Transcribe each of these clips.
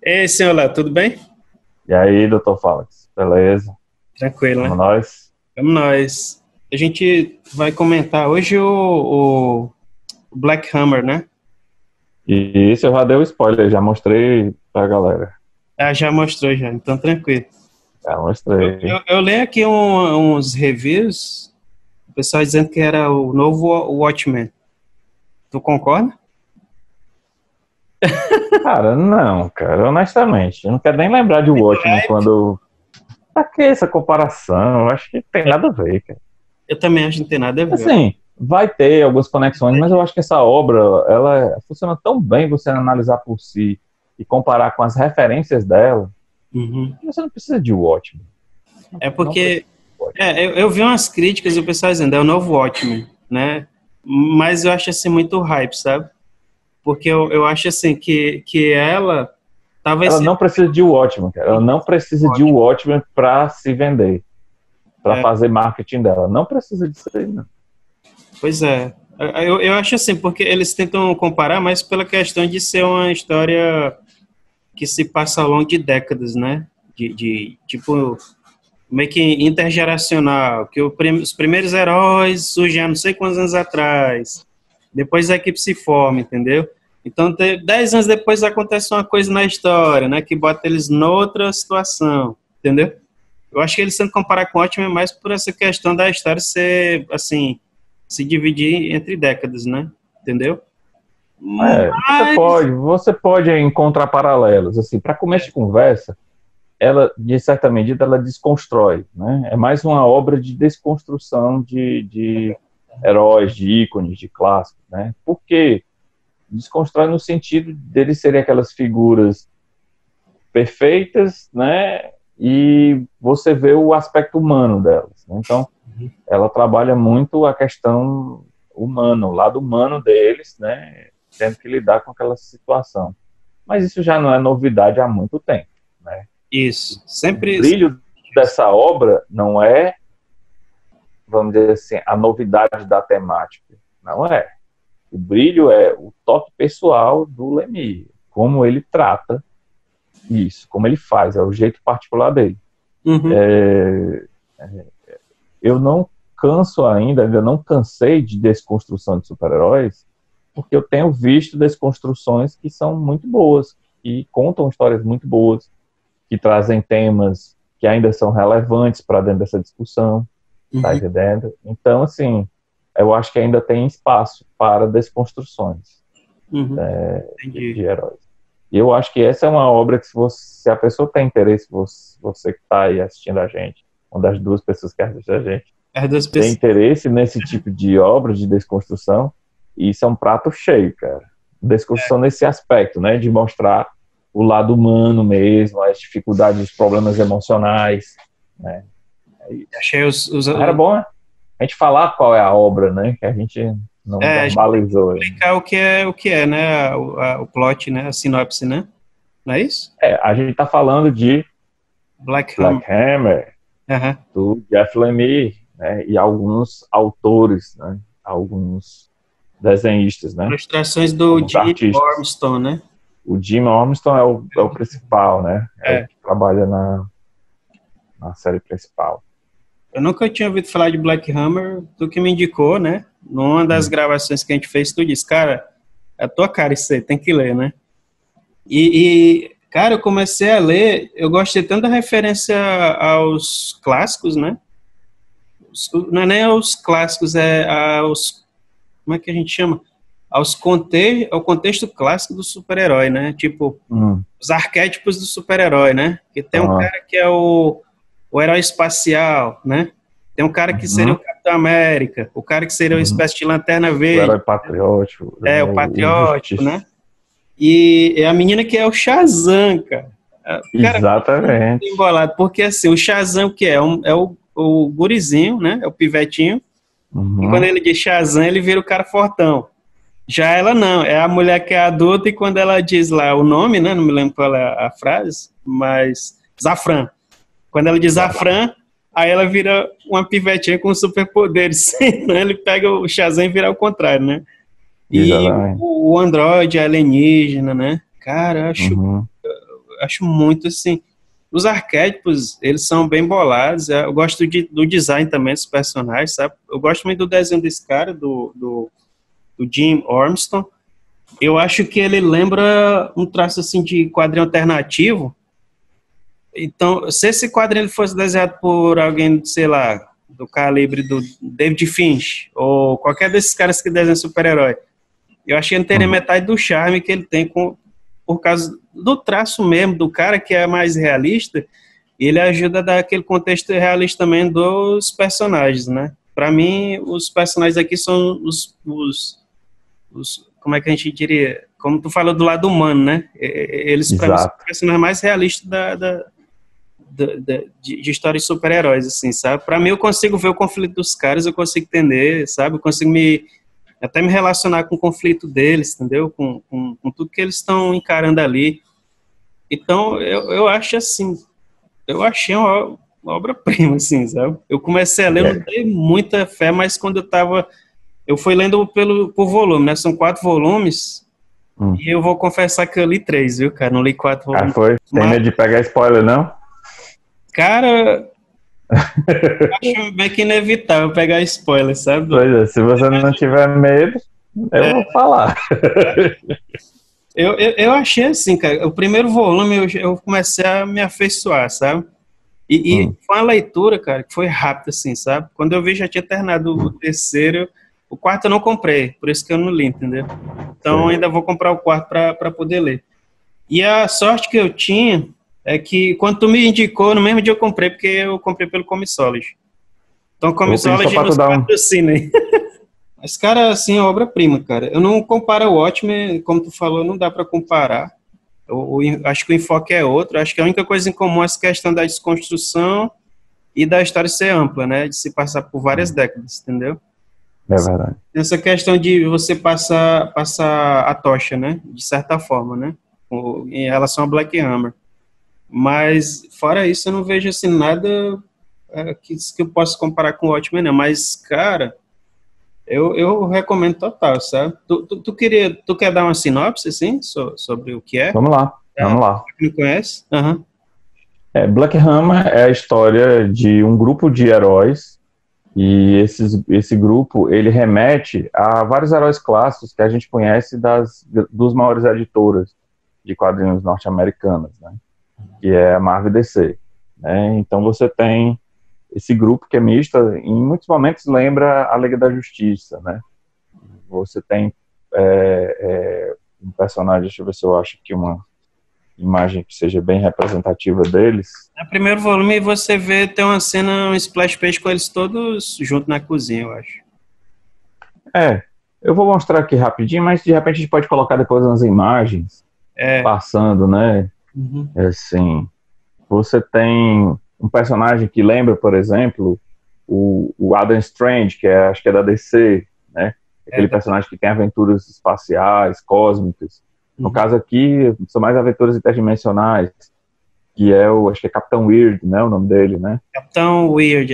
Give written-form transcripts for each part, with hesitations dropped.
Ei, senhor lá, tudo bem? E aí, doutor Falax, beleza? Tranquilo, Vamos né? nós? Vamos nós. A gente vai comentar hoje o Black Hammer, né? E isso eu já dei o spoiler, já mostrei pra galera. Ah, já mostrou já, então tranquilo. Já Eu, mostrei. eu, eu leio aqui uns reviews, o pessoal dizendo que era o novo Watchmen. Tu concorda? Cara, não, cara, honestamente, eu não quero nem lembrar de Watchmen quando. Pra que essa comparação? Eu acho que tem nada a ver, cara. Eu também acho que não tem nada a ver. Assim, vai ter algumas conexões, mas eu acho que essa obra, ela funciona tão bem você analisar por si e comparar com as referências dela, Uhum. que você não precisa de Watchmen. É Não precisa porque de Watchmen. eu vi umas críticas do pessoal dizendo é o novo Watchmen, né? Mas eu acho assim muito hype, sabe? Porque eu acho assim que ela tava Ela esse não precisa de Watchmen, cara. Ela não precisa de Watchmen para se vender, para é, fazer marketing dela. Não precisa disso aí, não. pois é. Eu acho assim, porque eles tentam comparar, mas pela questão de ser uma história que se passa ao longo de décadas, né? Tipo, meio que intergeracional, que os primeiros heróis surgem há não sei quantos anos atrás, depois a equipe se forma, entendeu? Então, 10 anos depois acontece uma coisa na história, né? Que bota eles noutra situação, entendeu? Eu acho que eles tentam comparar com o Watchmen mais por essa questão da história ser, assim, se dividir entre décadas, né? Entendeu? É, Mas, você pode encontrar paralelos. Assim, para começo de conversa, ela, de certa medida, ela desconstrói, né? É mais uma obra de desconstrução de heróis, de ícones, de clássicos, né? Por quê? Desconstrói no sentido deles serem aquelas figuras perfeitas, né? E você vê o aspecto humano delas, né? Então, ela trabalha muito a questão humana, o lado humano deles, né? Tendo que lidar com aquela situação. Mas isso já não é novidade há muito tempo, né? isso, O sempre brilho dessa obra não é, vamos dizer assim, a novidade da temática. Não é. O brilho é o toque pessoal do Lemire, como ele trata isso, como ele faz, é o jeito particular dele. uhum, Eu não canso ainda não cansei de desconstrução de super-heróis, porque eu tenho visto desconstruções que são muito boas, que contam histórias muito boas, que trazem temas que ainda são relevantes para dentro dessa discussão, tá uhum, entendendo? Então, assim, eu acho que ainda tem espaço para desconstruções uhum, de entendi. heróis. E eu acho que essa é uma obra que, se a pessoa tem interesse, você que está aí assistindo a gente, uma das duas pessoas que assiste a gente, As duas tem pessoas. interesse nesse tipo de obra de desconstrução, e isso é um prato cheio, cara. Desconstrução nesse aspecto, né? De mostrar o lado humano mesmo, as dificuldades, os problemas emocionais, né? É isso. Achei Mas era bom, né? A gente falar qual é a obra, né? Que a gente não a gente tem que verbalizou ainda. explicar o que é, né? O plot, né? A sinopse, né? Não é isso? É, a gente tá falando de Black Hammer. Black Hammer, Aham. do Jeff Lemire, né? E alguns autores, né? Alguns desenhistas, né? Ilustrações do Alguns Jim artistas. Ormston, né? O Jim Ormston é o principal, né? É o É. que trabalha na série principal. Eu nunca tinha ouvido falar de Black Hammer, tu que me indicou, né? Numa das Hum. gravações que a gente fez, tu disse, cara, é a tua cara isso aí, tem que ler, né? Cara, eu comecei a ler, eu gostei tanto da referência aos clássicos, né? Não é nem aos clássicos, é aos, como é que a gente chama? Ao contexto clássico do super-herói, né? Tipo, Hum. os arquétipos do super-herói, né? Que tem um Aham. cara que é o herói espacial, né? Tem um cara que seria o Uhum. Capitão América, o cara que seria o Uhum. espécie de Lanterna O Verde, herói patriótico, é né? o O patriótico, justiça. né? E a menina que é o Shazam, cara. Cara, muito Exatamente. embolado, porque assim, o Shazam o que é? É o gurizinho, né? É o pivetinho. E quando Uhum. ele diz Shazam, ele vira o cara fortão. Já ela não, é a mulher que é adulta e quando ela diz lá o nome, né? Não me lembro qual é a frase, mas Zafran. Quando ela diz Exato. Zafran, aí ela vira uma pivetinha com superpoderes. Então ele pega o Shazam e vira ao contrário, né? E Exatamente. o androide alienígena, né? Cara, eu acho Uhum. acho muito, assim, os arquétipos, eles são bem bolados, eu gosto do design também dos personagens, sabe? Eu gosto muito do desenho desse cara, do Jim Ormston. Eu acho que ele lembra um traço, assim, de quadrinho alternativo. Então, se esse quadrinho fosse desenhado por alguém, sei lá, do calibre do David Finch, ou qualquer desses caras que desenham super-herói, eu acho que ele teria metade do charme que ele tem por causa do traço mesmo do cara, que é mais realista, e ele ajuda a dar aquele contexto realista também dos personagens, né? Para mim, os personagens aqui são os como é que a gente diria? Como tu falou do lado humano, né? Eles, para mim, são os personagens mais realistas de histórias de super-heróis, assim, sabe? Para mim, eu consigo ver o conflito dos caras, eu consigo entender, sabe? Eu consigo até me relacionar com o conflito deles, entendeu? Com tudo que eles estão encarando ali. Então, eu acho assim, eu achei uma obra-prima, assim, sabe? Eu comecei a ler, não dei muita fé, mas quando eu fui lendo por volume, né? São 4 volumes, e eu vou confessar que eu li 3, viu, cara? Não li 4 volumes. Ah, foi? Tem medo de pegar spoiler, não? Cara, acho meio que inevitável pegar spoiler, sabe? Pois é, se você não tiver medo, eu vou falar. Eu achei assim, cara, o primeiro volume eu comecei a me afeiçoar, sabe? E foi uma leitura, cara, que foi rápida, assim, sabe? Quando eu vi, já tinha terminado o terceiro, o quarto eu não comprei, por isso que eu não li, entendeu? Então ainda vou comprar o quarto para poder ler. E a sorte que eu tinha é que quando tu me indicou, no mesmo dia eu comprei, porque eu comprei pelo Comixology. Então, Comixology nos patrocina aí. Mas, cara, assim, é obra-prima, cara. Eu não comparo o Watchmen, como tu falou, não dá para comparar. Acho que o enfoque é outro. Acho que a única coisa em comum é essa questão da desconstrução e da história ser ampla, né? De se passar por várias décadas, entendeu? É verdade. Essa questão de você passar a tocha, né? De certa forma, né? Em relação a Black Hammer. Mas, fora isso, eu não vejo, assim, nada que eu possa comparar com o Watchmen, não. Mas, cara, eu recomendo total, sabe? Tu quer dar uma sinopse, assim, sobre o que é? Vamos lá. Quem conhece? Black Hammer é a história de um grupo de heróis, e esse grupo, ele remete a vários heróis clássicos que a gente conhece dos maiores editoras de quadrinhos norte-americanas, né? Que é a Marvel e DC, né? Então você tem esse grupo que é misto, em muitos momentos lembra a Liga da Justiça, né? Você tem um personagem, deixa eu ver se eu acho aqui uma imagem que seja bem representativa deles. No primeiro volume você vê, tem uma cena, um splash page com eles todos juntos na cozinha, eu acho. Eu vou mostrar aqui rapidinho, mas de repente a gente pode colocar depois umas imagens passando, né? Assim, você tem um personagem que lembra, por exemplo, o Adam Strange, que acho que é da DC, né? Aquele personagem que tem aventuras espaciais, cósmicas. No caso aqui, são mais aventuras interdimensionais, que acho que é Capitão Weird, né? O nome dele, né? Capitão Weird,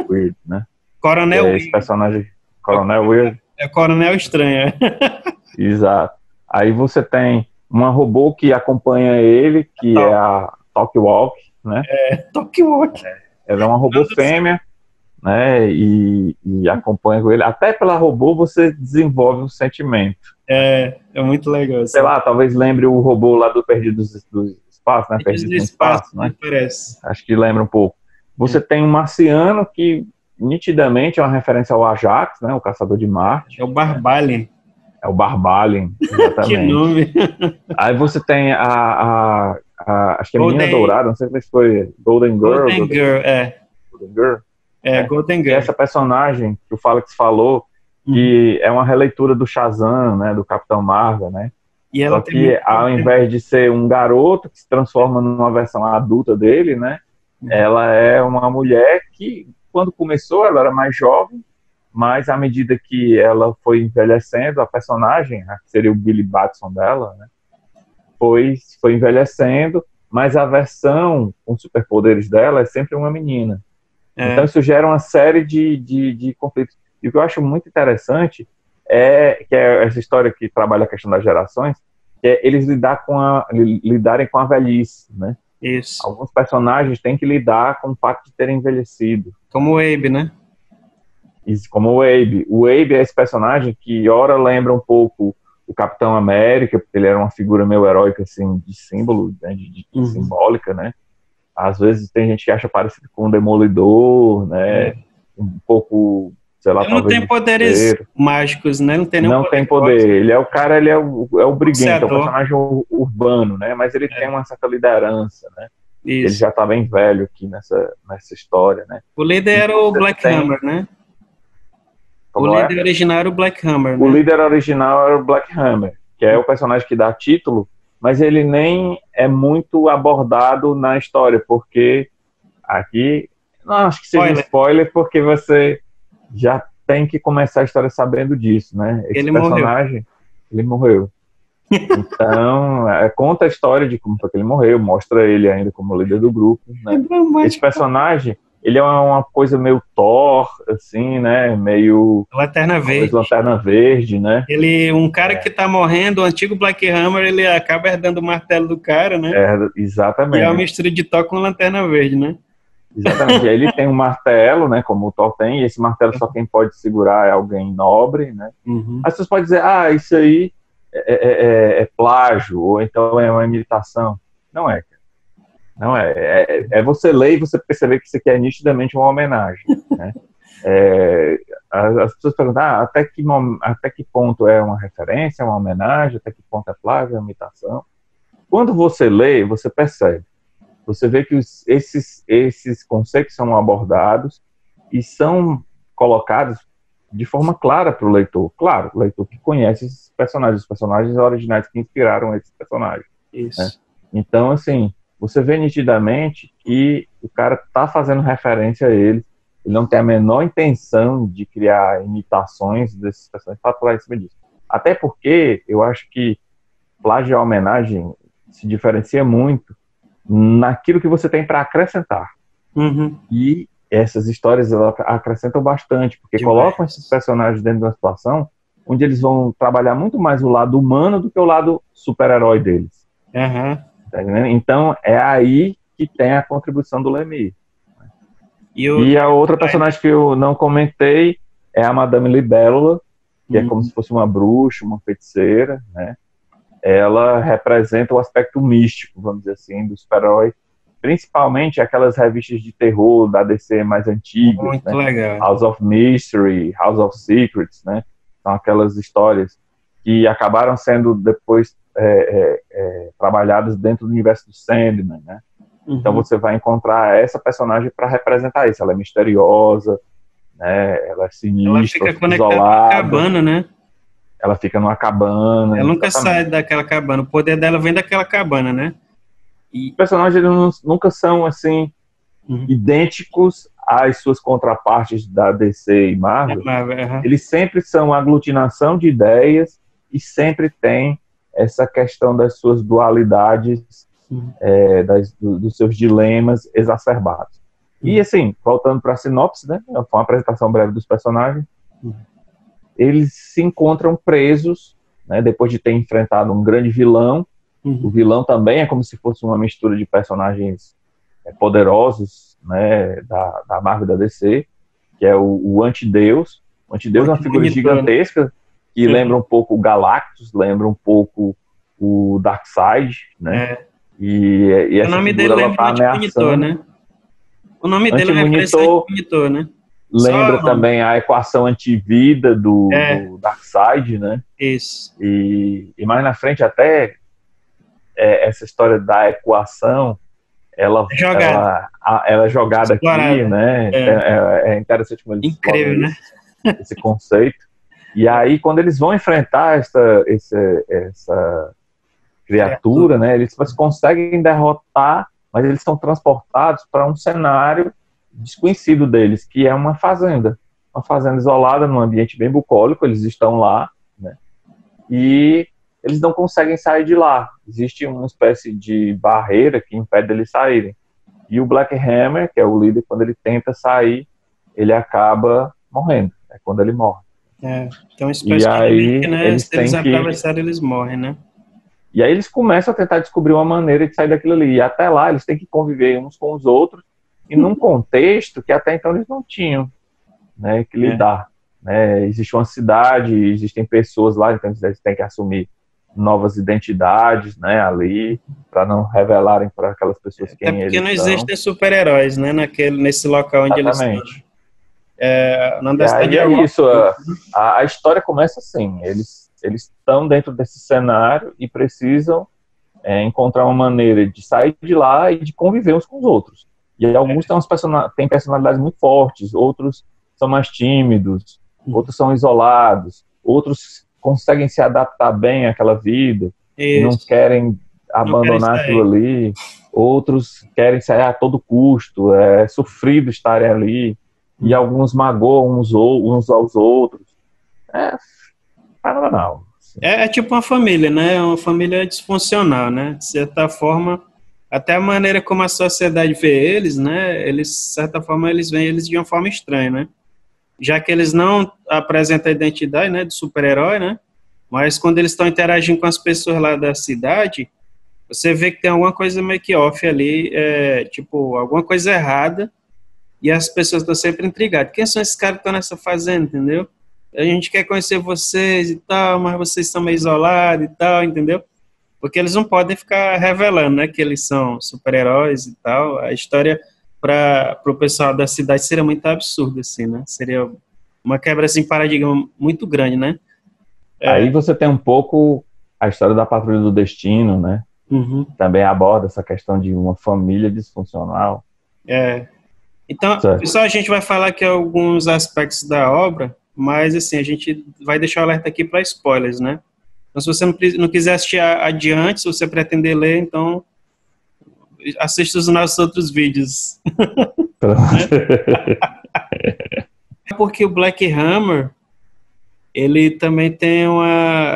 Weird, né? Coronel Weird. Esse personagem, Coronel Weird. É Coronel Estranho. Exato. Aí você tem uma robô que acompanha ele, que é a Talk Walk, né? Talk Walk. Ela é uma robô fêmea, né? E acompanha com ele. Até pela robô você desenvolve um sentimento. É muito legal. Sei lá, talvez lembre o robô lá do Perdidos do Espaço, né? Perdidos no Espaço, né? Parece. Acho que lembra um pouco. Você tem um marciano que nitidamente é uma referência ao Ajax, né? O Caçador de Marte. É o Barbalian. É o Barbalian, exatamente. Que nome. Aí você tem acho que é a Menina Dourada, não sei se foi Golden Girl. Golden Girl. Golden Girl. E essa personagem que o Falex falou, que é uma releitura do Shazam, né, do Capitão Marvel, né? E ela Só que ao invés de ser um garoto que se transforma numa versão adulta dele, né? Ela é uma mulher que, quando começou, ela era mais jovem, mas à medida que ela foi envelhecendo, a personagem, né, que seria o Billy Batson dela, né, foi envelhecendo, mas a versão com superpoderes dela é sempre uma menina. Então isso gera uma série de conflitos. E o que eu acho muito interessante é que essa história que trabalha a questão das gerações, que é eles lidarem com a velhice, né? Isso. Alguns personagens têm que lidar com o fato de terem envelhecido. Como o Abe, né? Isso, como o Abe. O Abe é esse personagem que, ora, lembra um pouco o Capitão América, porque ele era uma figura meio heróica, assim, de símbolo, né, simbólica, né? Às vezes tem gente que acha parecido com o Demolidor, né? Um pouco, sei lá, Ele não talvez tem poderes mágicos, né? Não tem nenhum não poder tem forte. poder. Ele é o cara, ele é o briguento, é o Boxeador. personagem urbano, né? Mas ele tem uma certa liderança, né? Ele Isso. já tá bem velho aqui nessa história, né? O líder era Então o você Black tem... Hammer, né? O Como é? líder original era o Black Hammer, O né? líder original era o Black Hammer, que é o personagem que dá título, mas ele nem é muito abordado na história, porque aqui, não acho que seja spoiler, porque você já tem que começar a história sabendo disso, né? Esse Ele personagem, ele morreu. Então, conta a história de como foi que ele morreu, mostra ele ainda como líder do grupo, né? Esse personagem, ele é uma coisa meio Thor, assim, né? Meio... Lanterna Verde. Lanterna Verde, né? Um cara que tá morrendo, o antigo Black Hammer, ele acaba herdando o martelo do cara, né? Exatamente. E é uma mistura de Thor com Lanterna Verde, né? Exatamente. E aí ele tem um martelo, né? Como o Thor tem, e esse martelo só quem pode segurar é alguém nobre, né? As pessoas podem dizer, isso aí é plágio, ou então é uma imitação. Não é, cara. Não é. É você ler e você perceber que isso aqui é nitidamente uma homenagem, né? As pessoas perguntam, até que ponto é uma referência, é uma homenagem, até que ponto é plágio, é uma imitação. Quando você lê, você percebe. Você vê que esses conceitos são abordados e são colocados de forma clara para o leitor. Claro, o leitor que conhece esses personagens, os personagens originais que inspiraram esses personagens. Isso. Né? Então, assim, você vê nitidamente que o cara está fazendo referência a ele, ele não tem a menor intenção de criar imitações desses personagens para falar em cima disso. Até porque eu acho que plágio e homenagem se diferencia muito naquilo que você tem para acrescentar. E essas histórias acrescentam bastante, porque colocam esses personagens dentro de uma situação onde eles vão trabalhar muito mais o lado humano do que o lado super-herói deles. Tá entendendo? Então, é aí que tem a contribuição do Lemire. E a outra personagem que eu não comentei é a Madame Libélula, que é como se fosse uma bruxa, uma feiticeira, né? Ela representa o aspecto místico, vamos dizer assim, do super-herói, principalmente aquelas revistas de terror da DC mais antigas, muito né? legal. House of Mystery, House of Secrets, né? São aquelas histórias que acabaram sendo depois trabalhadas dentro do universo do Sandman, né? Então você vai encontrar essa personagem para representar isso. Ela é misteriosa, né? Ela é sinistra, ela fica conectada isolada. Com a cabana, né? Ela fica numa cabana. Ela nunca sai daquela cabana. O poder dela vem daquela cabana, né? Os personagens nunca são assim idênticos às suas contrapartes da DC e Marvel. Eles sempre são aglutinação de ideias e sempre tem essa questão das suas dualidades, dos seus dilemas exacerbados. E assim, voltando para a sinopse, né? Foi uma apresentação breve dos personagens. Eles se encontram presos, né, depois de ter enfrentado um grande vilão. O vilão também é como se fosse uma mistura de personagens poderosos, né, da Marvel e da DC, que é o Antideus. O Antideus é uma figura gigantesca que lembra um pouco o Galactus, lembra um pouco o Darkseid, né? E essa o nome figura dele ela tá ameaçando, né? O nome dele é uma referência ao Antimonitor, né? Lembra também a equação antivida do Darkseid, né? Isso. E mais na frente até essa história da equação, ela é jogada aqui, né? É interessante como eles incrível, né? Esse conceito. E aí, quando eles vão enfrentar essa criatura, né? Eles conseguem derrotar, mas eles são transportados para um cenário desconhecido deles, que é uma fazenda isolada, num ambiente bem bucólico. Eles estão lá, né? E eles não conseguem sair de lá. Existe uma espécie de barreira que impede eles saírem. E o Black Hammer, que é o líder, quando ele tenta sair, ele acaba morrendo. É quando ele morre. Então, especialmente, né? Se eles atravessarem, eles morrem, né? E aí eles começam a tentar descobrir uma maneira de sair daquilo ali. E até lá eles têm que conviver uns com os outros e num contexto que até então eles não tinham, né, que lidar. Né? Existe uma cidade, existem pessoas lá, então eles têm que assumir novas identidades, né, ali, para não revelarem para aquelas pessoas Até quem porque eles não são. existem super-heróis, né, nesse local onde eles estão. Exatamente. Na E aí cidade é é uma... isso, a história começa assim, eles estão dentro desse cenário e precisam encontrar uma maneira de sair de lá e de conviver uns com os outros. E aí, alguns têm personalidades muito fortes, outros são mais tímidos, outros são isolados, outros conseguem se adaptar bem àquela vida e não Isso. querem Não querem abandonar aquilo sair. ali, outros querem sair a todo custo, é sofrido estarem ali, e alguns magoam uns aos outros. É fenomenal. Assim. É tipo uma família, né? É uma família disfuncional, né? De certa forma, até a maneira como a sociedade vê eles, né? Eles, de certa forma, eles veem eles de uma forma estranha, né? Já que eles não apresentam a identidade, né, de super-herói, né? Mas quando eles estão interagindo com as pessoas lá da cidade, você vê que tem alguma coisa meio que off ali, tipo, alguma coisa errada, e as pessoas estão sempre intrigadas. Quem são esses caras que estão nessa fazenda, entendeu? A gente quer conhecer vocês e tal, mas vocês estão meio isolados e tal, entendeu? Porque eles não podem ficar revelando, né, que eles são super-heróis e tal. A história para o pessoal da cidade seria muito absurda, assim, né? Seria uma quebra, assim, paradigma muito grande, né? Aí você tem um pouco a história da Patrulha do Destino, né? Uhum. Também aborda essa questão de uma família disfuncional. Então, Certo. pessoal, a gente vai falar aqui alguns aspectos da obra, mas, assim, a gente vai deixar o alerta aqui para spoilers, né? Então, se você não quiser assistir adiante, se você pretender ler, então assista os nossos outros vídeos. Porque o Black Hammer, ele também tem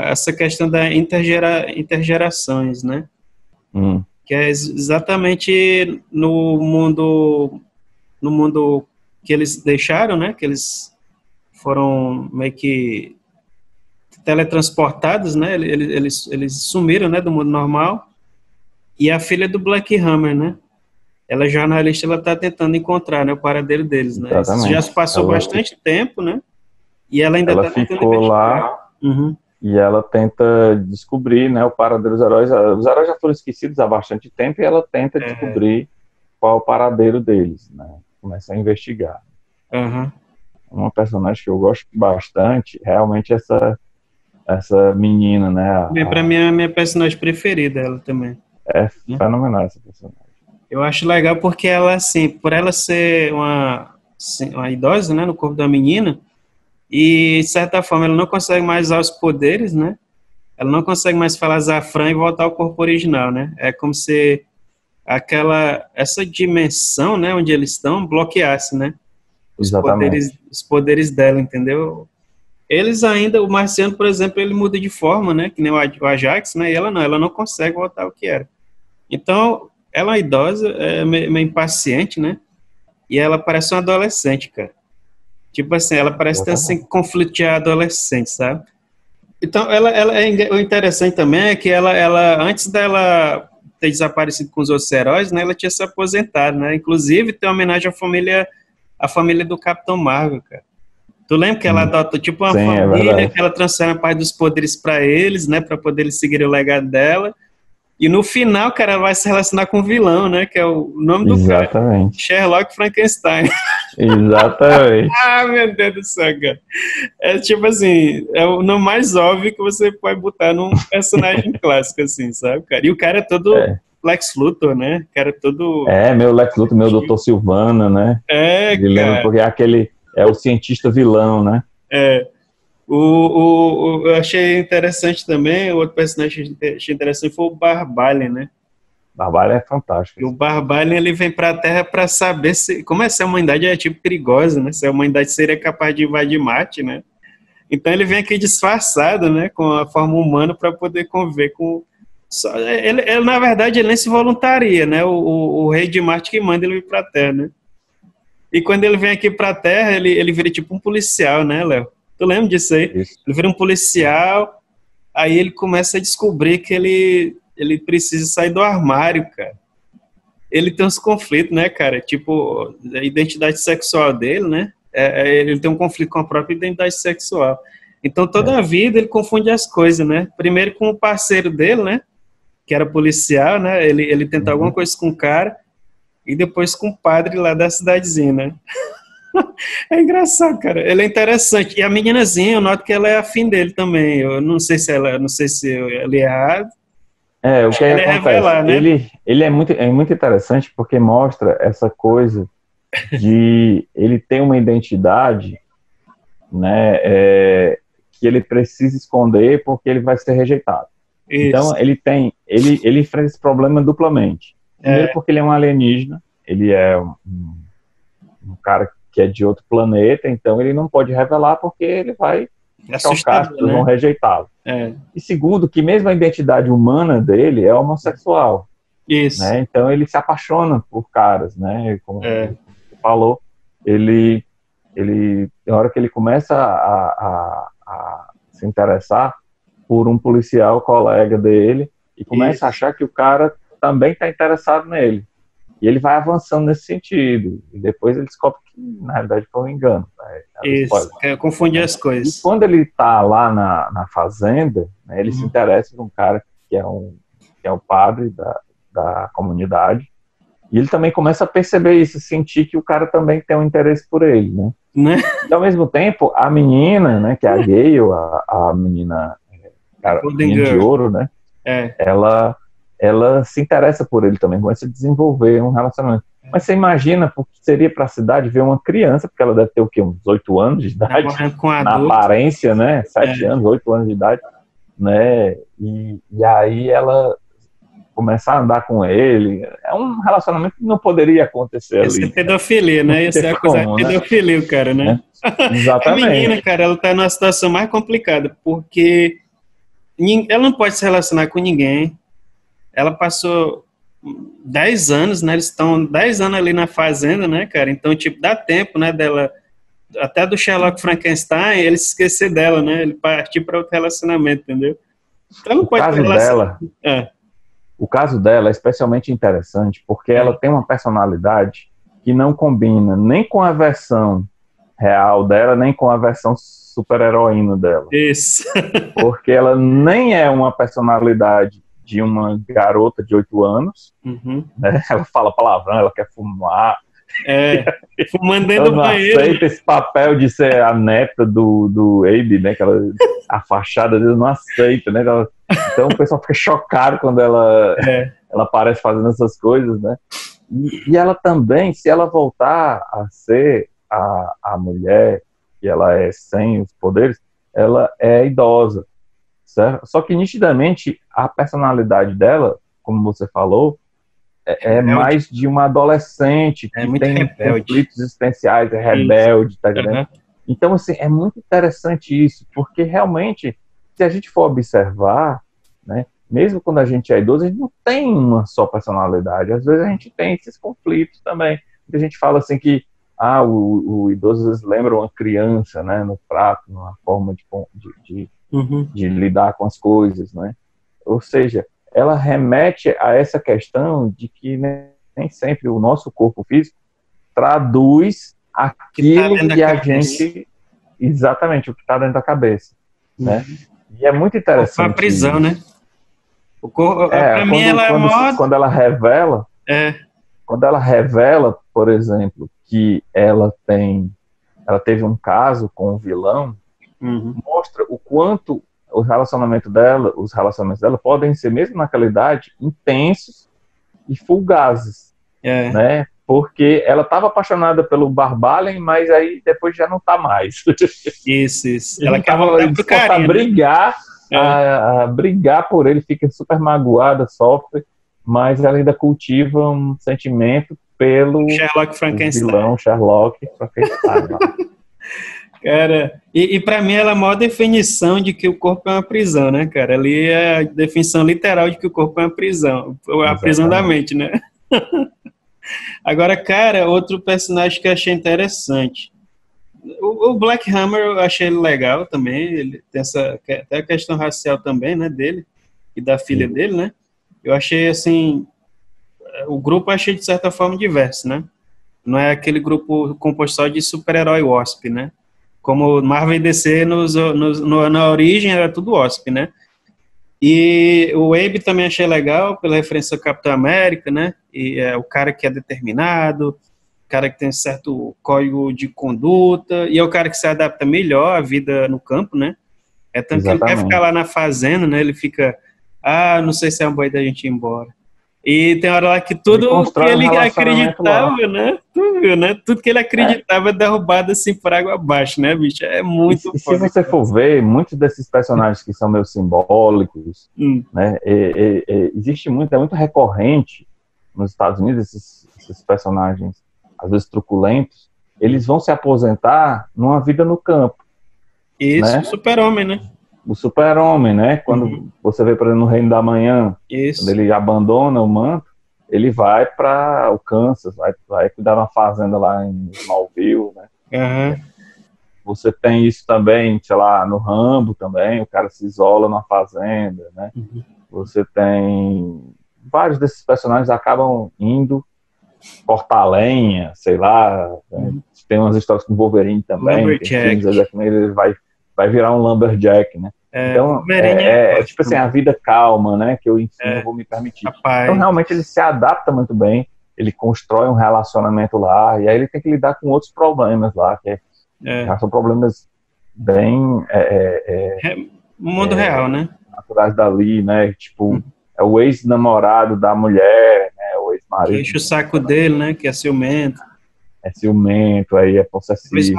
essa questão da intergerações, né? Que é exatamente no mundo que eles deixaram, né? Que eles foram meio que teletransportados, né? Eles sumiram, né, do mundo normal. E a filha do Black Hammer, né? Ela é jornalista, ela está tentando encontrar, né, o paradeiro deles, né? Isso já se passou bastante tempo, né? E ela ainda está tentando ficou investigar. Lá e ela tenta descobrir, né, o paradeiro dos heróis. Os heróis já foram esquecidos há bastante tempo e ela tenta descobrir qual é o paradeiro deles, né? Começa a investigar. Uma personagem que eu gosto bastante, realmente essa menina, né? Para mim é a minha personagem preferida, ela também. É fenomenal essa personagem. Eu acho legal porque ela, assim, por ela ser uma idosa, né, no corpo da menina, e, de certa forma, ela não consegue mais usar os poderes, né? Ela não consegue mais falar Zafran e voltar ao corpo original, né? É como se essa dimensão, né, onde eles estão, bloqueasse, né? Os poderes dela, entendeu? Eles ainda, o Marciano, por exemplo, ele muda de forma, né? Que nem o Ajax, né? E ela não consegue voltar ao que era. Então, ela é idosa, é meio impaciente, né? E ela parece uma adolescente, cara. Tipo assim, ela parece ter assim, conflito de adolescente, sabe? Então, o interessante também é que ela antes dela ter desaparecido com os outros heróis, né? Ela tinha se aposentado, né? Inclusive, tem uma homenagem à família do Capitão Marvel, cara. Tu lembra que ela adota tipo uma família, que ela transfere a parte dos poderes para eles, né? Para poder eles seguirem o legado dela. E no final, cara, ela vai se relacionar com o vilão, né? Que é o nome do cara. Sherlock Frankenstein. Exatamente. Ah, meu Deus do céu, cara. É tipo assim, é o nome mais óbvio que você pode botar num personagem clássico, assim, sabe, cara? E o cara é todo Lex Luthor, né? O cara é todo... meu Lex Luthor, meu Dr. Silvana, né? Cara. Porque é o cientista vilão, né? Eu achei interessante também, o outro personagem que achei interessante foi o Barbalian, né? Barbalian é fantástico. E o Barbalian, ele vem para a Terra para saber como essa humanidade é tipo perigosa, né? Se a humanidade seria capaz de invadir Marte, né? Então ele vem aqui disfarçado, né? Com a forma humana para poder conviver com... Ele, na verdade, ele nem se voluntaria, né? O rei de Marte que manda ele vir para a Terra, né? E quando ele vem aqui para a Terra, ele vira tipo um policial, né, Léo? Tu lembra disso aí? Isso. Ele vira um policial Aí ele começa a descobrir que ele precisa sair do armário, cara. Ele tem uns conflitos, né, cara? Tipo, a identidade sexual dele, né? Ele tem um conflito com a própria identidade sexual. Então, toda a vida ele confunde as coisas, né? Primeiro com o parceiro dele, né? Que era policial, né? Ele tenta alguma coisa com o cara. E depois com o padre lá da cidadezinha, né? É engraçado, cara. Ele é interessante. E a meninazinha, eu noto que ela é afim dele também. Eu não sei se ele é errado. O que Ela é acontece? revelar, né? Ele é muito interessante porque mostra essa coisa de ele ter uma identidade, né, que ele precisa esconder porque ele vai ser rejeitado. Isso. Então ele enfrenta esse problema duplamente. Primeiro porque ele é um alienígena, ele é um cara que é de outro planeta, então ele não pode revelar porque ele vai chocar, as pessoas vão rejeitá-lo. E segundo, que mesmo a identidade humana dele é homossexual. Isso. Né? Então ele se apaixona por caras, né? Como você falou, ele na hora que ele começa a se interessar por um policial colega dele e começa a achar que o cara também está interessado nele. E ele vai avançando nesse sentido. E depois ele descobre que, na realidade, foi um engano. Isso, confundir as coisas. E quando ele está lá na fazenda, né, ele se interessa por um cara que é o padre da comunidade. E ele também começa a perceber isso, sentir que o cara também tem um interesse por ele, né? E, ao mesmo tempo, a menina, né, que é a Gale, a menina, menina de ouro, né? Ela se interessa por ele também, começa a desenvolver um relacionamento. Mas você imagina, porque seria para a cidade ver uma criança, porque ela deve ter o quê? Uns 8 anos de idade, na aparência, né? 7 anos, 8 anos de idade, né? E aí ela começar a andar com ele, é um relacionamento que não poderia acontecer ali. Isso é pedofilia, né? Isso é acusar de pedofilia, o cara, né? Exatamente. A menina, cara, ela tá numa situação mais complicada, porque ela não pode se relacionar com ninguém. Ela passou 10 anos, né? Eles estão 10 anos ali na fazenda, né, cara? Então, tipo, dá tempo, né, dela, até do Sherlock Frankenstein, ele se esquecer dela, né? Ele partir para outro relacionamento, entendeu? Então, não pode O caso dela é especialmente interessante porque ela tem uma personalidade que não combina nem com a versão real dela, nem com a versão super-heroína dela. Isso. Porque ela nem é uma personalidade de uma garota de 8 anos, né? Ela fala palavrão, ela quer fumar. Fumando dentro do banheiro. Ela não aceita esse papel de ser a neta do Abe, né? Que a fachada dele não aceita, né? Então o pessoal fica chocado quando ela aparece fazendo essas coisas, né? E ela também, se ela voltar a ser a mulher que ela é sem os poderes, ela é idosa. Certo? Só que nitidamente a personalidade dela, como você falou, é mais de uma adolescente que tem conflitos existenciais, é rebelde, tá entendendo? Então, assim, é muito interessante isso, porque realmente, se a gente for observar, né, mesmo quando a gente é idoso, a gente não tem uma só personalidade, às vezes a gente tem esses conflitos também. A gente fala assim que o idoso às vezes lembra uma criança, né, no trato, numa forma de lidar com as coisas, né? Ou seja, ela remete a essa questão de que nem sempre o nosso corpo físico traduz aquilo que a gente... Exatamente, o que está dentro da cabeça, né? E é muito interessante. A prisão, né? Para mim, quando ela revela... Quando ela revela, por exemplo, que ela teve um caso com um vilão, mostra o quanto os relacionamentos dela podem ser, mesmo naquela idade, intensos e fugazes, né? Porque ela estava apaixonada pelo Barbalian, mas aí depois já não está mais. Isso. Ela estava disposta a brigar, a brigar por ele, fica super magoada, sofre, mas ela ainda cultiva um sentimento pelo Sherlock Frankenstein. Vilão Sherlock Frankenstein. Cara, e para mim ela é a maior definição de que o corpo é uma prisão, né, cara? Ali é a definição literal de que o corpo é uma prisão. A prisão da mente, né? Agora, cara, outro personagem que eu achei interessante. O Black Hammer eu achei ele legal também, ele tem até a questão racial também, né, dele e da filha dele, né? Eu achei, assim, o grupo eu achei de certa forma diverso, né? Não é aquele grupo composto só de super-herói Wasp, né? Como Marvel e DC na origem era tudo Wasp, né? E o Abe também achei legal, pela referência ao Capitão América, né? E é o cara que é determinado, o cara que tem um certo código de conduta, e é o cara que se adapta melhor à vida no campo, né? É tanto que ele quer ficar lá na fazenda, né? Ele fica, não sei se é uma boa ideia a gente ir embora. E tem hora lá que tudo que ele acreditava, né? Tu viu, né? Tudo que ele acreditava é derrubado assim por água abaixo, né, bicho? É muito E se você for ver, muitos desses personagens que são meio simbólicos, né? Existe muito, é muito recorrente nos Estados Unidos, esses personagens, às vezes truculentos, eles vão se aposentar numa vida no campo. Isso, né? Super-Homem, né? O Super-Homem, né? Quando você vê, por exemplo, no Reino da Manhã, quando ele abandona o manto, ele vai para o Kansas, vai cuidar de uma fazenda lá em Smallville, né? Você tem isso também, sei lá, no Rambo também, o cara se isola numa fazenda, né? Você tem vários desses personagens acabam indo cortar lenha, sei lá, né? Tem umas histórias com Wolverine também, tem filmes ele vai virar um lumberjack, né? Então, tipo assim, a vida calma, né? Que eu, enfim, eu vou me permitir. Então, realmente, ele se adapta muito bem, ele constrói um relacionamento lá, e aí ele tem que lidar com outros problemas lá, que já são problemas bem... mundo real, né? Naturais dali, né? Tipo, é o ex-namorado da mulher, né? O ex-marido. Enche o saco dele, né? Que é ciumento. É ciumento, aí é possessivo,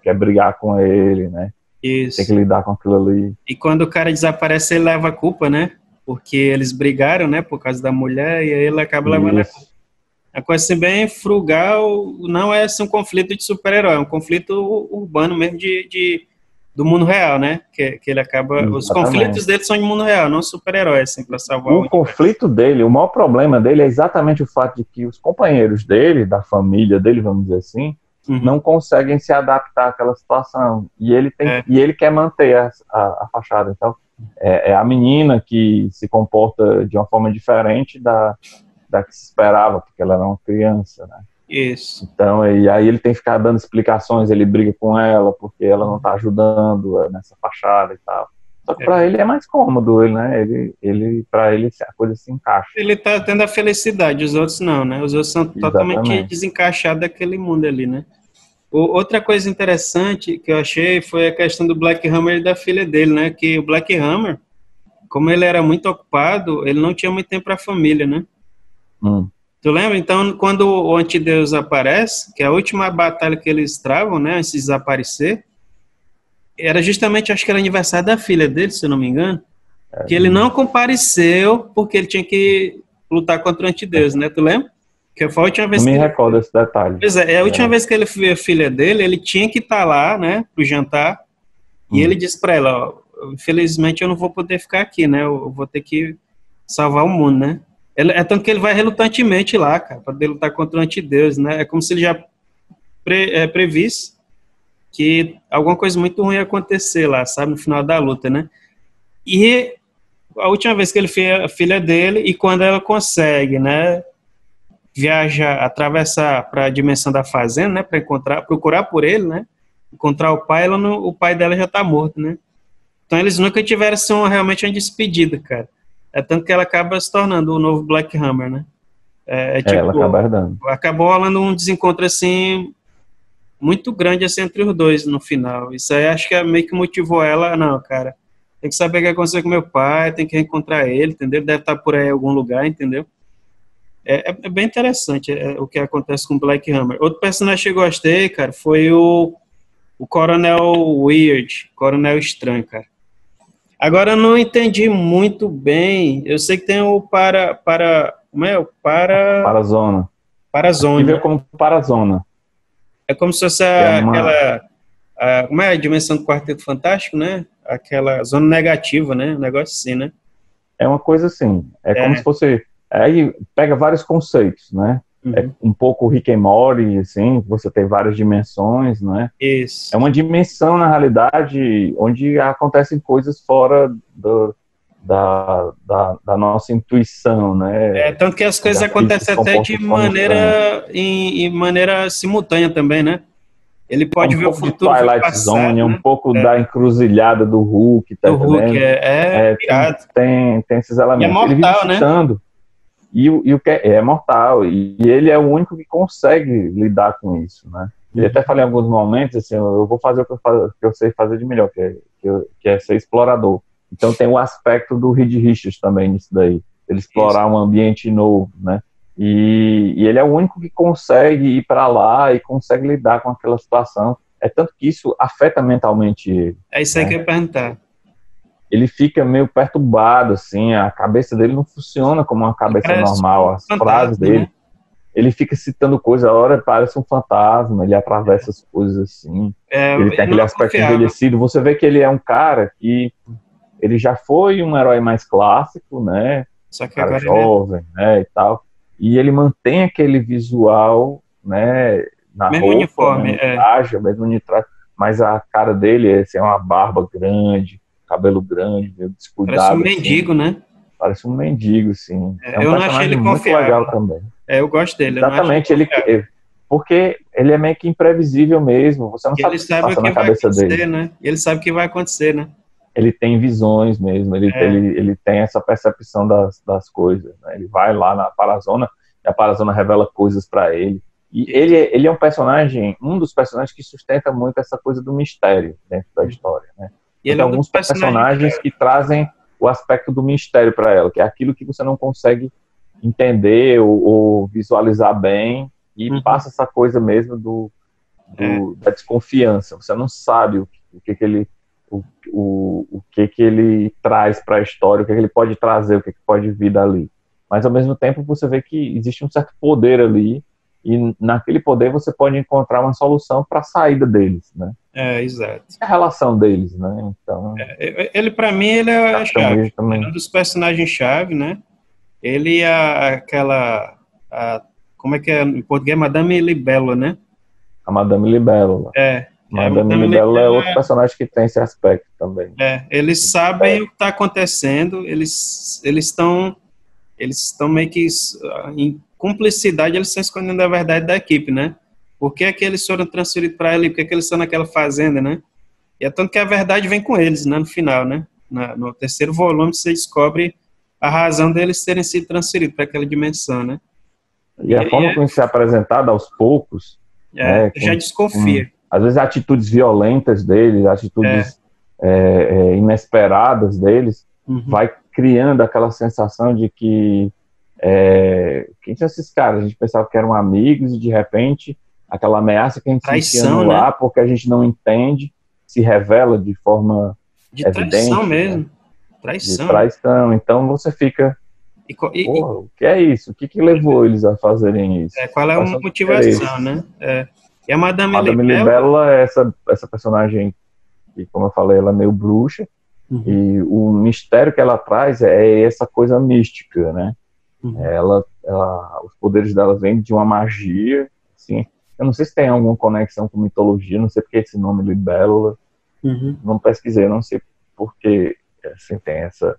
quer brigar com ele, né? Isso. Tem que lidar com aquilo ali. E quando o cara desaparece, ele leva a culpa, né? Porque eles brigaram, né? Por causa da mulher, e aí ele acaba levando a culpa. É uma coisa assim, bem frugal, não é assim, um conflito de super-herói, é um conflito urbano mesmo do mundo real, né? Que ele acaba... Exatamente. Os conflitos dele são de mundo real, não super-herói, assim, pra salvar o conflito dele, o maior problema dele é exatamente o fato de que os companheiros dele, da família dele, vamos dizer assim, não conseguem se adaptar àquela situação. E ele, e ele quer manter a fachada. Então, é a menina que se comporta de uma forma diferente da que se esperava, porque ela era uma criança, né? Isso. Então, e aí ele tem que ficar dando explicações, ele briga com ela, porque ela não está ajudando nessa fachada e tal. Só que para ele é mais cômodo, né? Para ele a coisa se encaixa. Ele está tendo a felicidade, os outros não, né? Os outros são totalmente desencaixados daquele mundo ali, né? Outra coisa interessante que eu achei foi a questão do Black Hammer e da filha dele, né? Que o Black Hammer, como ele era muito ocupado, ele não tinha muito tempo para a família, né? Tu lembra? Então, quando o Antideus aparece, que é a última batalha que eles travam, né? Antes de desaparecer, era justamente, acho que era aniversário da filha dele, se eu não me engano, que ele não compareceu porque ele tinha que lutar contra o Antideus, né? Tu lembra? Que foi a última vez não me recordo desse detalhe. Pois é, a última vez que ele viu a filha dele, ele tinha que estar lá, né, pro jantar, e ele disse para ela, infelizmente eu não vou poder ficar aqui, né, eu vou ter que salvar o mundo, né. É tanto que ele vai relutantemente lá, cara, para lutar contra o Antideus, né, é como se ele já previsse que alguma coisa muito ruim ia acontecer lá, sabe, no final da luta, né. E a última vez que ele viu a filha dele, e quando ela consegue, né, viaja, atravessar para a dimensão da fazenda, né, para procurar por ele, né, encontrar o pai, o pai dela já está morto, né. Então eles nunca tiveram assim, realmente uma despedida, cara. É tanto que ela acaba se tornando o novo Black Hammer, né. Tipo, ela acaba herdando. Acabou rolando um desencontro assim muito grande assim entre os dois no final. Isso aí acho que meio que motivou ela, não, cara, tem que saber o que aconteceu com meu pai, tem que reencontrar ele, entendeu? Deve estar por aí em algum lugar, entendeu? É bem interessante o que acontece com Black Hammer. Outro personagem que eu gostei, cara, foi o Coronel Weird, Coronel Estranho, cara. Agora eu não entendi muito bem. Eu sei que tem o como é? O Parazona. Parazona. Que veio como Parazona. É como se fosse aquela... como é a dimensão do Quarteto Fantástico, né? Aquela zona negativa, né? Um negócio assim, né? É uma coisa assim. É como se fosse... Aí pega vários conceitos, né? É um pouco Rick and Morty, assim, você tem várias dimensões, né? Isso. É uma dimensão, na realidade, onde acontecem coisas fora da nossa intuição, né? Tanto que as coisas Os artistas acontecem se até de comportam de forma estranha. em maneira simultânea também, né? Ele É pode um ver o pouco de futuro, ver o Twilight passado, Zone, é um né? pouco da encruzilhada do Hulk, tá Do Hulk entendendo? é Tem, pirado. tem esses E é elementos. Ele vive mortal, né? citando, e o que é mortal, e ele é o único que consegue lidar com isso, né? Ele até fala em alguns momentos, assim, eu vou fazer o que eu sei fazer de melhor, que é ser explorador. Então tem o aspecto do Reed Richards também nisso daí, ele Isso. explorar um ambiente novo, né? E ele é o único que consegue ir para lá e consegue lidar com aquela situação. É tanto que isso afeta mentalmente ele, É isso aí que né? eu ia perguntar. Ele fica meio perturbado, assim, a cabeça dele não funciona como uma Ele cabeça parece normal, um as frases fantasma, dele, né? ele fica citando coisas, a hora parece um fantasma, ele atravessa as coisas assim, ele tem Ele não aquele é aspecto confiável. envelhecido, você vê que ele é um cara que ele já foi um herói mais clássico, né, Só um que cara agora ele é jovem, né, e tal, e ele mantém aquele visual, né, na mesmo roupa, né, uniforme. no traje, mesmo no traje, mas a cara dele é assim, uma barba grande, cabelo grande, meio Parece um descuidado assim, mendigo, né? parece um mendigo, assim. É um Eu não achei personagem ele muito legal confiável. também. Eu gosto dele, eu não acho ele Exatamente, confiável. porque ele é meio que imprevisível mesmo, você não E sabe ele o que se sabe o passa que na vai cabeça dele. acontecer, né? E ele sabe o que vai acontecer, né? Ele tem visões mesmo, É, ele tem essa percepção das coisas, né? Ele vai lá na Parazona, e a Parazona revela coisas para ele. E isso. ele é um dos personagens que sustenta muito essa coisa do mistério dentro da história, né? E Então ele tem é um dos alguns personagens personagens que trazem o aspecto do mistério para ela, que é aquilo que você não consegue entender ou visualizar bem, e uhum. passa essa coisa mesmo É, da desconfiança. Você não sabe o que ele o que ele traz para a história, o que ele pode trazer, o que pode vir dali. Mas ao mesmo tempo você vê que existe um certo poder ali, e naquele poder você pode encontrar uma solução para a saída deles, né? exato. A relação deles, né? Então, Ele, para mim, ele é a Capitão chave. Wade Ele é também, um dos personagens-chave, né? Ele é aquela... como é que é em português? Madame Libélula, né? a Madame Libélula. A Madame Madame Libélula é outro Libélula, personagem que tem esse aspecto também. eles sabem o que está acontecendo, eles estão meio que em cumplicidade, eles estão escondendo a verdade da equipe, né? Por que é que eles foram transferidos para ali? Por que é que eles estão naquela fazenda, né? E é tanto que a verdade vem com eles, né? No final, né? No terceiro volume você descobre a razão deles terem sido transferidos para aquela dimensão, né? E E a aí forma como isso é apresentado aos poucos, né, já desconfia. às vezes atitudes violentas deles, É, atitudes inesperadas deles, uhum. vai criando aquela sensação de que quem são esses caras? A gente pensava que eram amigos e de repente aquela ameaça que a gente sentia Traição, no né? ar, porque a gente não entende, se revela de forma De traição evidente, né, mesmo. de Traição, né? traição. Então você fica, E, co- e- e, porra, o que é isso? O que levou eles a fazerem isso? qual é a Quais são os motivação, interesses? né? E a A Madame Madame Libélula, Libélula é essa personagem que, como eu falei, ela é meio bruxa, uhum, e o mistério que ela traz é essa coisa mística, né? uhum, Os poderes dela vêm de uma magia, assim. Eu não sei se tem alguma conexão com mitologia, não sei porque esse nome Libélula, uhum. não pesquisei, não sei porque assim, tem essa,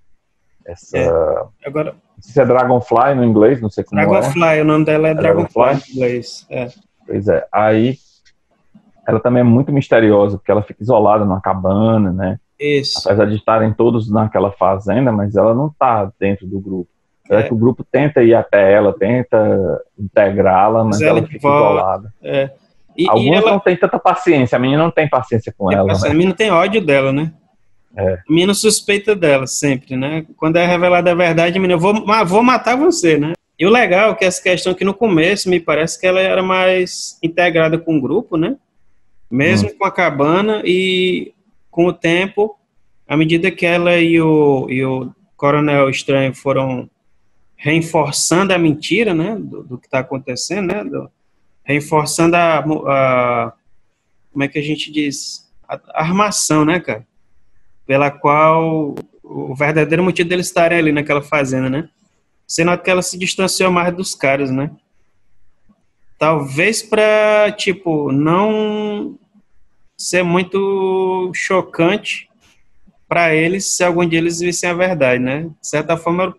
É. não Agora, sei se é Dragonfly no inglês, não sei como é, Dragonfly, o nome dela é é Dragonfly Dragonfly? em inglês. Pois é, aí ela também é muito misteriosa, porque ela fica isolada numa cabana, né? Isso. Apesar de estarem todos naquela fazenda, mas ela não está dentro do grupo. É É. que o grupo tenta ir até ela, tenta integrá-la, Mas mas ela ela de fica volta. isolada. É. E Algumas não ela, têm tanta paciência, a menina não tem paciência com ela, a né? mina tem ódio dela, né? É. A mina suspeita dela sempre, né? Quando é revelada a verdade, a mina, vou matar você, né? E o legal é que essa questão que no começo me parece que ela era mais integrada com o grupo, né? Hum. Mesmo com a cabana e com o tempo, à medida que ela e o Coronel Estranho foram reforçando a mentira, né? Do que está acontecendo, né? Reforçando como é que a gente diz? A armação, né, cara? Pela qual o verdadeiro motivo deles estarem ali naquela fazenda, né? Você nota que ela se distanciou mais dos caras, né? Talvez para, tipo, não ser muito chocante para eles se algum dia eles vissem a verdade, né? De certa forma,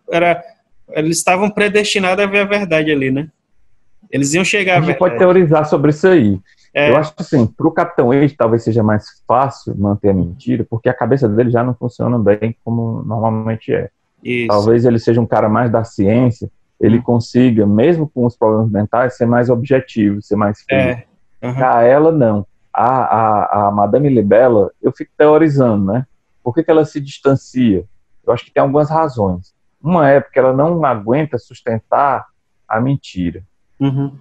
eles estavam predestinados a ver a verdade ali, né? Eles iam chegar A à gente pode verdade. teorizar sobre isso aí. Eu É, acho que, assim, para o Capitão Wade talvez seja mais fácil manter a mentira, porque a cabeça dele já não funciona bem como normalmente é. isso. Talvez ele seja um cara mais da ciência, ele Hum, consiga, mesmo com os problemas mentais, ser mais objetivo, ser mais frio. É. Aham. Já ela, não. A Madame Libella, eu fico teorizando, né? Por que ela se distancia? Eu acho que tem algumas razões. Uma é porque ela não aguenta sustentar a mentira. Uhum.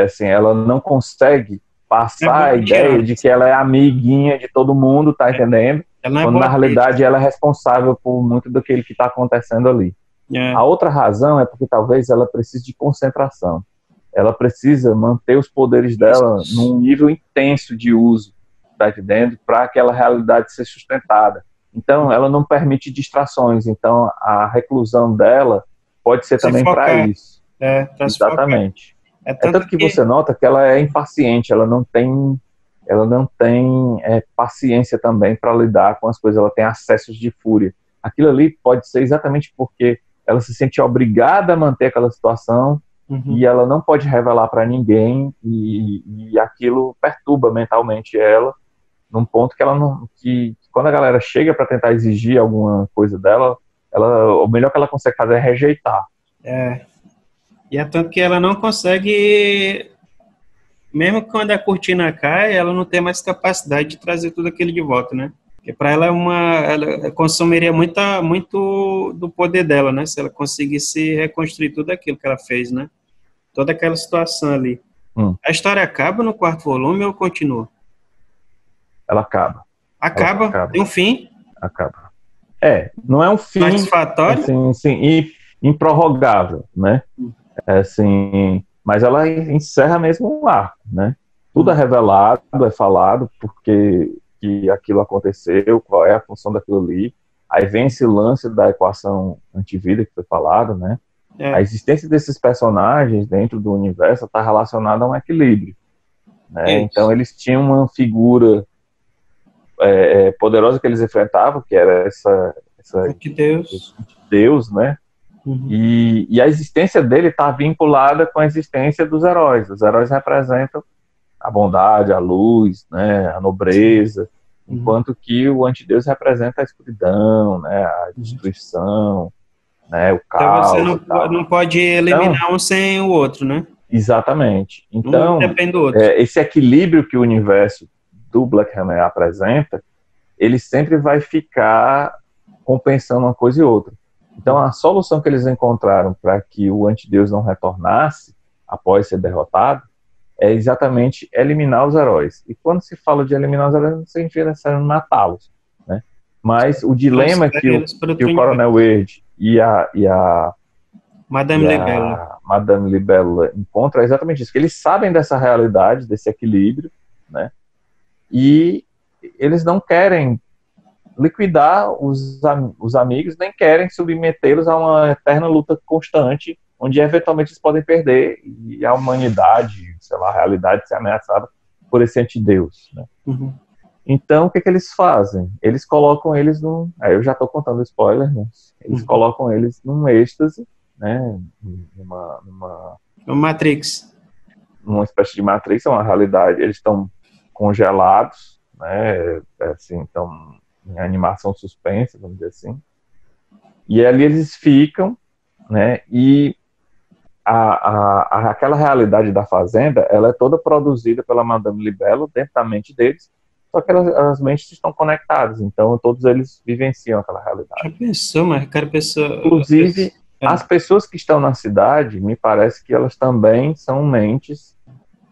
Assim, ela não consegue É passar a boa ideia tirada. de que ela é amiguinha de todo mundo, tá entendendo? Ela não é Quando na boa besta. realidade ela é responsável por muito daquilo que está acontecendo ali. A É. outra razão é porque talvez ela precise de concentração. Ela precisa manter os poderes dela Isso. num nível intenso de uso, tá entendendo? Para aquela realidade ser sustentada. Então, ela não permite distrações. Então, a reclusão dela pode ser Se também para focar. isso. Para se focar. Exatamente. É É tanto tanto que que. você nota que ela é impaciente, ela não tem paciência também para lidar com as coisas, ela tem acessos de fúria. Aquilo ali pode ser exatamente porque ela se sente obrigada a manter aquela situação Uhum. e ela não pode revelar para ninguém e aquilo perturba mentalmente ela num ponto que ela não, que quando a galera chega para tentar exigir alguma coisa dela, o melhor que ela consegue fazer é rejeitar. É. E é tanto que ela não consegue, mesmo quando a cortina cai, ela não tem mais capacidade de trazer tudo aquilo de volta, né? Porque para ela ela consumiria muito do poder dela, né? Se ela conseguisse reconstruir tudo aquilo que ela fez, né? Toda aquela situação ali. Hum, A história acaba no quarto volume ou continua? ela acaba, ela Acaba, acaba, tem um fim acaba. Não é um fim satisfatório. assim, improrrogável, né? Assim, mas ela encerra mesmo um arco, né? Tudo é Hum. revelado, é falado porque que aquilo aconteceu, qual é a função daquilo ali. Aí vem esse lance da equação antivida que foi falado, né? A É, existência desses personagens dentro do universo está relacionada a um equilíbrio, né? Então isso. eles tinham uma figura poderosa que eles enfrentavam, que era Que Deus. esse Deus, né? Uhum. E a existência dele está vinculada com a existência dos heróis. Os heróis representam a bondade, a luz, né, a Sim. nobreza, Uhum. enquanto que o antideus representa a escuridão, né, a Uhum. destruição, né, o Então você caos e tal. não pode Então, eliminar um sem o outro, né? exatamente. Um Então, depende do outro. esse equilíbrio que o universo do Black Hammer apresenta, ele sempre vai ficar compensando uma coisa e outra. Então, a solução que eles encontraram para que o antideus não retornasse após ser derrotado é exatamente eliminar os heróis. E quando se fala de eliminar os heróis, não significa necessariamente matá-los, né? Mas o dilema Transfere que o, eles para que outro o universo. Coronel Wade e Madame Libélula. a Madame Libélula encontram é exatamente isso, que eles sabem dessa realidade, desse equilíbrio, né? E eles não querem liquidar os amigos, nem querem submetê-los a uma eterna luta constante, onde eventualmente eles podem perder e a humanidade, sei lá, a realidade ser ameaçada por esse antideus, né? Uhum. Então, o que eles fazem? Eles colocam eles num... eu já estou contando spoiler, né? Eles Uhum. colocam eles num êxtase, né? Numa O Matrix. numa espécie de matrix, é uma realidade. Eles estão congelados, né? Assim, estão em animação suspensa, vamos dizer assim. E ali eles ficam, né? E aquela realidade da fazenda, ela é toda produzida pela Madame Libello dentro da mente deles, só que as mentes estão conectadas, então todos eles vivenciam aquela Já realidade. pensou, mas cara, pessoa. Inclusive, É, as pessoas que estão na cidade, me parece que elas também são mentes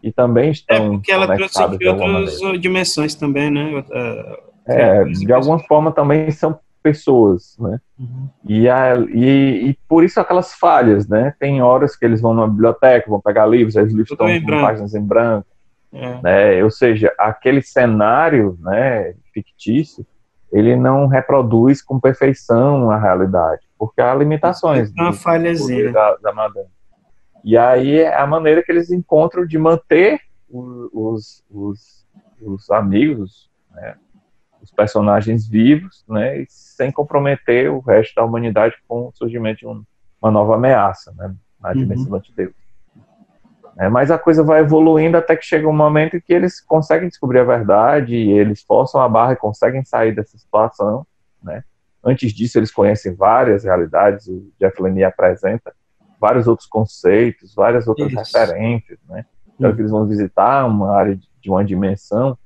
e também estão porque ela trouxe conectadas de de alguma outras maneira. dimensões também, né? Criaturas e De alguma pessoas. forma também são pessoas, né? Uhum. E por isso aquelas falhas, né? Tem horas que eles vão na biblioteca, vão pegar livros, aí os livros Tudo estão em com branco. páginas em branco, É. né? Ou seja, aquele cenário, né, fictício, ele não reproduz com perfeição a realidade, porque há Sempre limitações tem uma do poder falhazinha. da Madame. E aí é a maneira que eles encontram de manter os amigos, né, os personagens vivos, né, e sem comprometer o resto da humanidade com o surgimento de uma nova ameaça, né, na dimensão do antideus. Mas a coisa vai evoluindo até que chega um momento em que eles conseguem descobrir a verdade, e eles forçam a barra e conseguem sair dessa situação, né. Antes disso, eles conhecem várias realidades, o Jeff Lemire apresenta vários outros conceitos, várias outras referências, né. Então, que eles vão visitar uma área de uma dimensão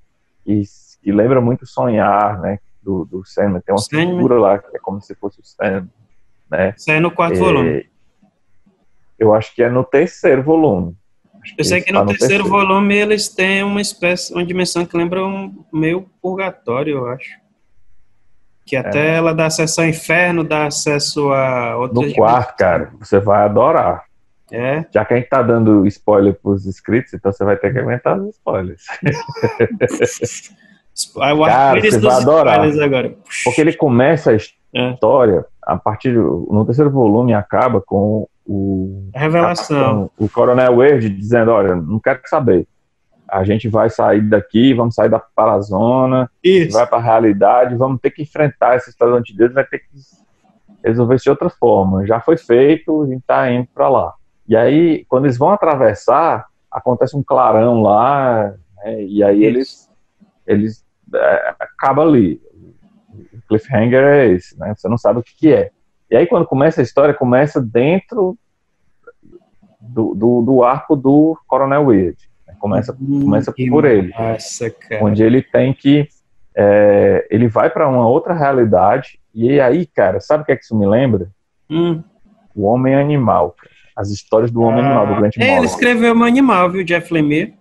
que lembra muito Sonhar, né, do Sandman. Tem uma figura lá que é como se fosse o Sandman, né. Isso é no 4º volume. Eu acho que é no 3º volume. Eu sei que no 3º volume eles têm uma dimensão que lembra um meio purgatório, eu acho. Que até ela dá acesso ao inferno, dá acesso a outras dimensões. No 4º, cara, você vai adorar. Já que a gente tá dando spoiler pros inscritos, então você vai ter que aguentar os spoilers. Cara, você vai adorar. Agora. Porque ele começa a história, a partir no 3º volume, acaba com a revelação. O Coronel Wade dizendo, olha, não quero saber. A gente vai sair daqui, vamos sair da parazona, vai para a realidade, vamos ter que enfrentar essa história do antideus, vai ter que resolver isso de outra forma. Já foi feito, a gente está indo para lá. E aí, quando eles vão atravessar, acontece um clarão lá, né, e aí eles acaba ali. O cliffhanger é esse, né? Você não sabe o que é. E aí, quando começa a história, começa dentro do arco do Coronel Weird. Começa por ele. Nossa, cara. Onde ele tem que... ele vai para uma outra realidade. E aí, cara, sabe o que é que isso me lembra? O Homem Animal. As histórias do Homem Animal, do Grant Morrison. Ele escreveu o Animal, viu, Jeff Lemire?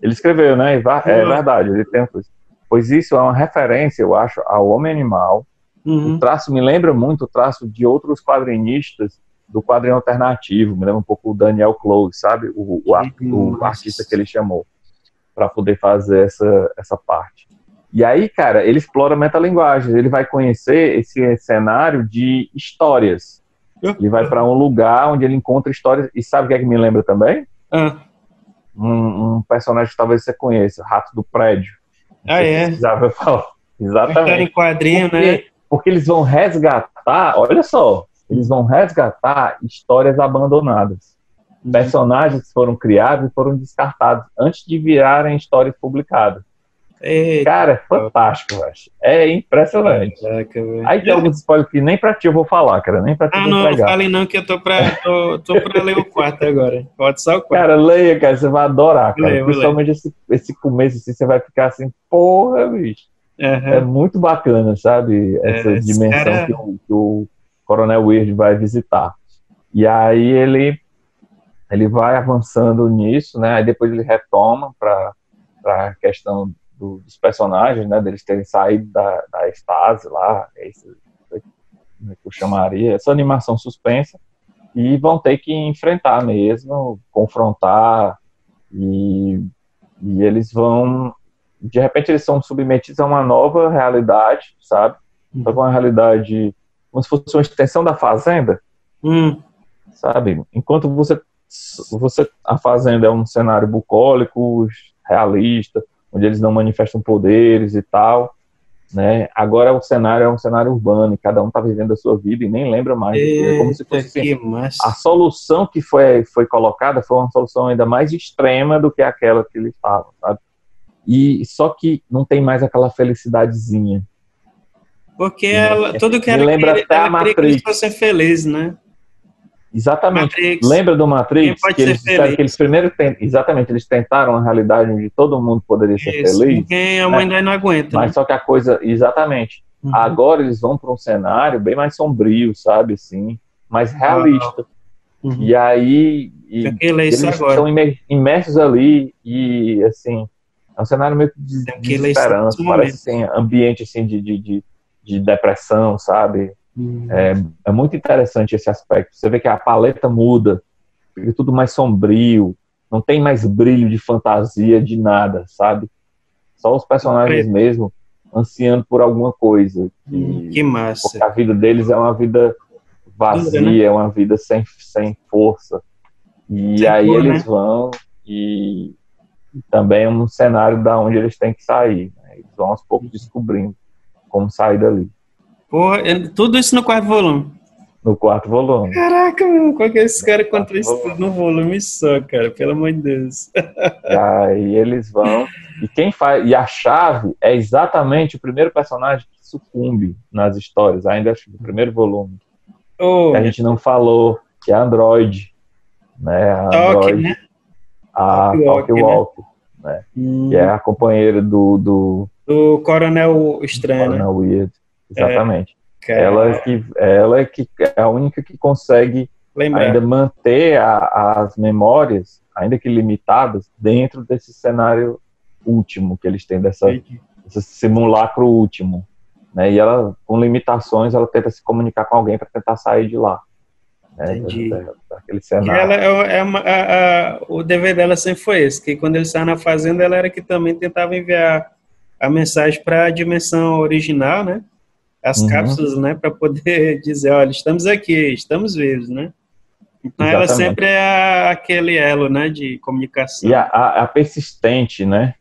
Ele escreveu, né? É verdade, ele tem coisa. Pois isso é uma referência, eu acho, ao Homem Animal. O traço me lembra muito o traço de outros quadrinistas do quadrinho alternativo. Me lembra um pouco o Daniel Close, sabe? O artista que ele chamou para poder fazer essa parte. E aí, cara, ele explora metalinguagens. Ele vai conhecer esse cenário de histórias. Ele vai para um lugar onde ele encontra histórias. E sabe o que é que me lembra também? Um personagem que talvez você conheça, Rato do Prédio. Precisava falar. Exatamente. Em quadrinho, né? Porque eles vão resgatar, olha só, eles vão resgatar histórias abandonadas. Personagens que foram criados e foram descartados antes de virarem histórias publicadas. Cara, é fantástico, acho. É impressionante. Aí tem alguns spoilers que nem pra ti eu vou falar, cara. Nem pra ti eu vou entregar. Não fale não, que eu tô pra ler o 4 agora. Pode só o 4. Cara, leia, cara, você vai adorar, cara. Principalmente esse começo, assim, você vai ficar assim, porra, bicho. É muito bacana, sabe? Essa dimensão que o Coronel Weird vai visitar. E aí ele vai avançando nisso, né? Aí depois ele retoma para a questão dos personagens, né? Deles terem saído da estase lá, como é que eu chamaria? Essa animação suspensa, e vão ter que enfrentar mesmo, confrontar, e eles vão... De repente eles são submetidos a uma nova realidade, sabe? Uma realidade como se fosse uma extensão da Fazenda, sabe? Enquanto a Fazenda é um cenário bucólico, realista, onde eles não manifestam poderes e tal, né? Agora o cenário é um cenário urbano, e cada um está vivendo a sua vida e nem lembra mais. É como se fosse assim, a solução que foi colocada foi uma solução ainda mais extrema do que aquela que eles estavam, sabe? E só que não tem mais aquela felicidadezinha. Porque tudo que ela lembra até a Matrix. Que eles fossem felizes, né? Exatamente. Matrix. Lembra do Matrix? Que eles disseram que eles primeiro eles tentaram uma realidade onde todo mundo poderia ser feliz. Quem a humanidade não aguenta. Mas né? Só que a coisa, exatamente. Agora eles vão para um cenário bem mais sombrio, sabe, assim, mais realista. E aí eles estão imersos ali e assim, é um cenário meio de esperança, parece assim, ambiente assim de depressão, sabe? É muito interessante esse aspecto. Você vê que a paleta muda, fica tudo mais sombrio, não tem mais brilho de fantasia de nada, sabe? Só os personagens mesmo ansiando por alguma coisa. Que massa. Porque a vida deles é uma vida vazia, é uma vida sem força. E aí eles vão e também é um cenário da onde eles têm que sair, né? Eles vão aos poucos descobrindo como sair dali. Porra, tudo isso no quarto volume. No quarto volume. Caraca, mano, como é que esse cara contou isso tudo no volume só, cara? Pelo amor de Deus. E aí eles vão. E quem faz. E a chave é exatamente o primeiro personagem que sucumbe nas histórias, ainda acho que no primeiro volume. Que a gente não falou, que é a Android. Né? A Android. Né? A Talkwalker, né? Que é a companheira do Coronel Estranho. Coronel Weird. Exatamente. É, ela é que é a única que consegue ainda manter as memórias, ainda que limitadas, dentro desse cenário último que eles têm, desse simulacro último. Né? E ela, com limitações, ela tenta se comunicar com alguém para tentar sair de lá. Né? Daquele cenário. O dever dela sempre foi esse, que quando ele saiu na fazenda, ela era que também tentava enviar a mensagem para a dimensão original, né? As cápsulas, né, para poder dizer, olha, estamos aqui, estamos vivos, né? Então ela sempre é aquele elo, né, de comunicação. E a persistente, né?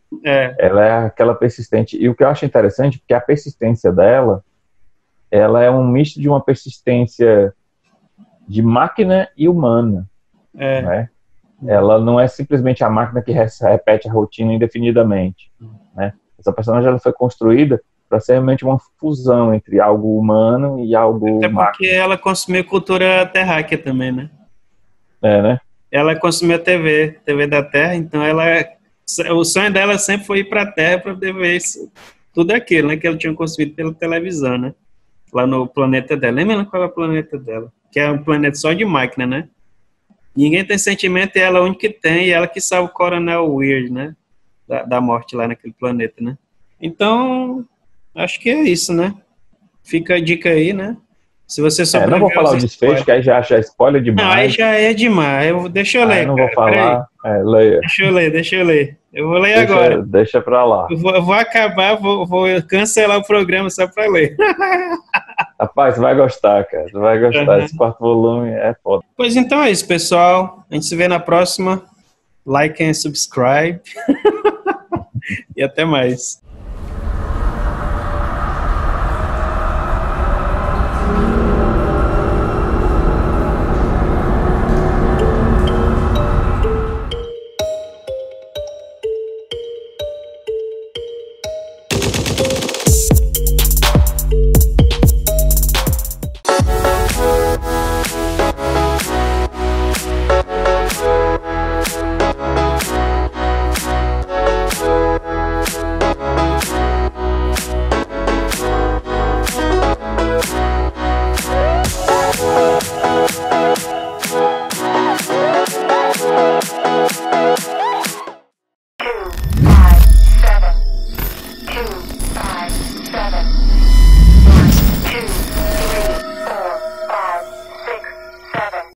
Ela é aquela persistente. E o que eu acho interessante, porque a persistência dela, ela é um misto de uma persistência de máquina e humana, né? Ela não é simplesmente a máquina que repete a rotina indefinidamente, né? Essa personagem ela foi construída para ser realmente uma fusão entre algo humano e algo até porque máquina. Ela consumiu cultura terráquea também, né? Né? Ela consumiu a TV da Terra, então o sonho dela sempre foi ir para a Terra para poder ver isso, tudo aquilo, né, que ela tinha consumido pela televisão, né? Lá no planeta dela. Lembra qual é o planeta dela? Que é um planeta só de máquina, né? Ninguém tem sentimento e ela é a única que tem, e ela que salva o Coronel Weird, né? Da morte lá naquele planeta, né? Então, acho que é isso, né? Fica a dica aí, né? Se você sobreviver não vou falar o desfecho, que aí já acha spoiler demais. Não, aí já é demais. Deixa eu ler. Aí não vou falar. Leia. Deixa eu ler. Eu vou ler agora. Deixa pra lá. Eu vou acabar, vou cancelar o programa só pra ler. Rapaz, você vai gostar, cara. Você vai gostar. Esse quarto volume é foda. Pois então é isso, pessoal. A gente se vê na próxima. Like and subscribe. E até mais.